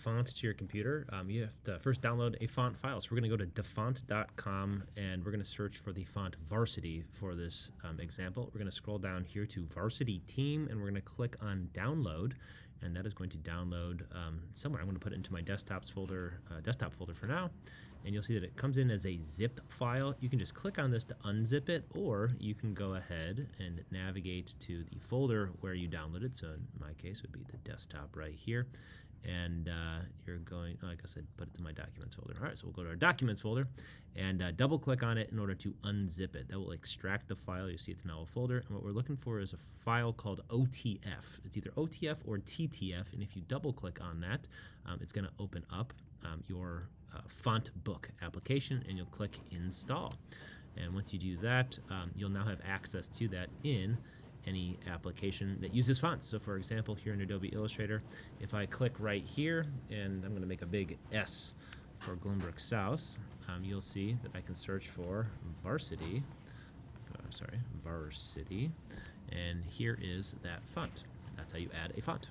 font to your computer, you have to first download a font file. So we're going to go to dafont.com and we're going to search for the font Varsity for this example. We're going to scroll down here to Varsity Team and we're going to click on Download, and that is going to download somewhere. I'm going to put it into my desktop folder for now, and you'll see that it comes in as a zip file. You can just click on this to unzip it, or you can go ahead and navigate to the folder where you downloaded. So in my case, it would be the desktop right here. And you're going, I guess I'd put it to my documents folder. All right, so we'll go to our documents folder and double click on it in order to unzip it. That will extract the file. You see it's now a folder. And what we're looking for is a file called OTF. It's either OTF or TTF. And if you double click on that, it's going to open up your font book application, and you'll click install. And once you do that, you'll now have access to that in any application that uses fonts. So for example, here in Adobe Illustrator, if I click right here, and I'm going to make a big S for Glenbrook South, you'll see that I can search for Varsity, and here is that font. That's how you add a font.